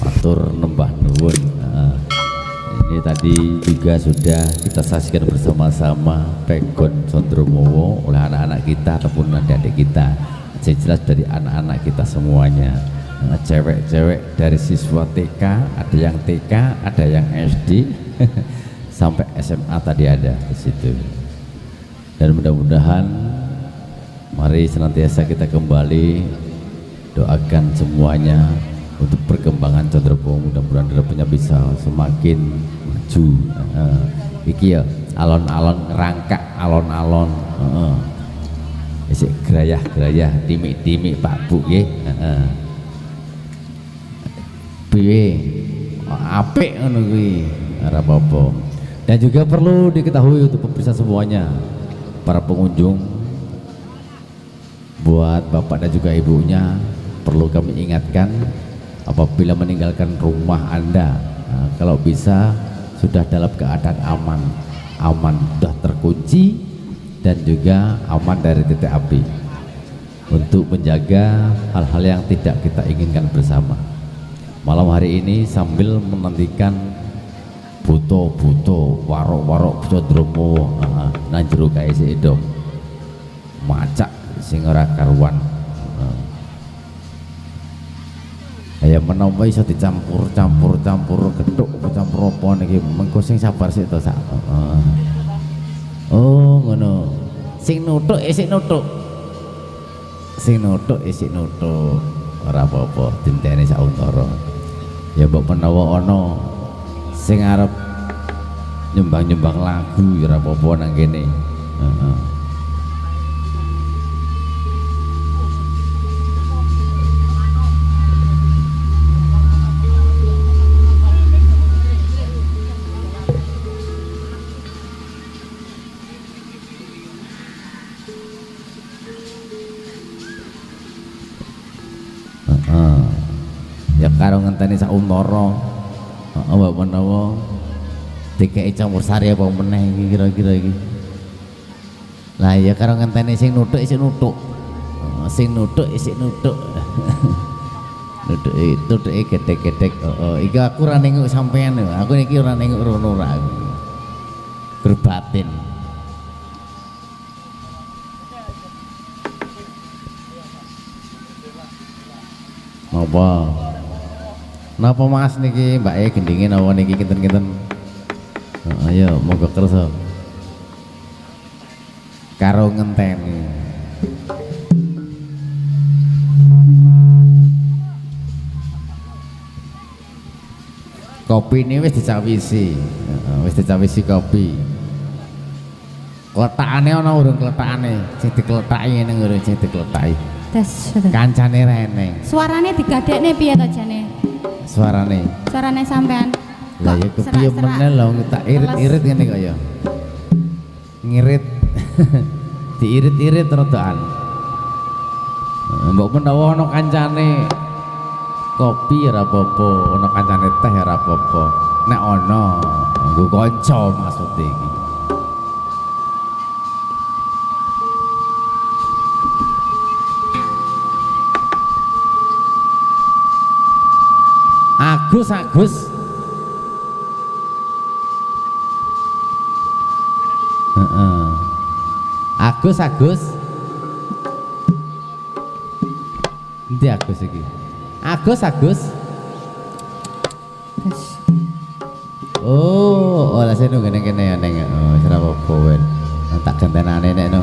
Matur nembah nuwun. Ini tadi juga sudah kita saksikan bersama-sama Pegon Condromowo oleh anak-anak kita ataupun adik-adik kita. Jelas dari anak-anak kita semuanya. Cewek-cewek dari siswa TK, ada yang TK, ada yang SD, sampai SMA tadi ada di situ. Dan mudah-mudahan mari senantiasa kita kembali doakan semuanya untuk perkembangan Condromowo, mudah-mudahan harapannya bisa semakin maju. Iki ya alon-alon ngerangkak, alon-alon isik gerayah-gerayah timik-timik Pak Bu nggih. Piye apik ngono kuwi ora apa-apa. Dan juga perlu diketahui untuk pemirsa semuanya, para pengunjung, buat bapak dan juga ibunya, perlu kami ingatkan apabila meninggalkan rumah Anda, kalau bisa sudah dalam keadaan aman sudah terkunci dan juga aman dari titik api, untuk menjaga hal-hal yang tidak kita inginkan bersama. Malam hari ini sambil menantikan buto-buto warok-warok Condromowo nang jero kae sik dong macak sing ora karuan. Ya menawa iso dicampur gethuk campur apa niki mengko sing sabar sik to sak. Oh ngono. Sing nuthuk isik nuthuk. Sing nuthuk isik nuthuk. Ora apa-apa dinteni sauntara. Ya mbok menawa ana sing arep nyumbang-nyumbang lagu ya ora apa-apa nang kene. Ya karo ngenteni sak untara. Mbak menawa dikei campur sari apa meneh iki kira-kira iki. Lah ya karo ngenteni sing nuthuk isik nuthuk. Sing nuthuk isik nuthuk. Nutuke gedhek-gedhek. Iki aku ora nengok sampean lho. Aku niki ora nengok rono ra. Berbatin. Apa? Napa Mas niki Mbak gendingin awan niki kinten-kinten. Ayo monggo kersa. Karo ngenteni. Kopi ini wis dicawisi. Wis dicawisi kopi. Kletakane ana urung kletakane. Sing dikletaki ngene urung sing dikletaki. Kancane rene. Suarane digadekne piye to jane? Suarane sampean. Lah ya kepiye meneh lho tak irit-irit ngene kok ya. Ngirit. Diirit-irit rodokan. Mbok menawa ana kancane kopi ora apa-apa, ana kancane teh ora apa-apa. Nek ana nggo kanca maksude iki. Agus Agus endi Agus iki? Agus oh ora seno kene-kene ya neng. Oh ora apa-apa wen tak gantenane nek no.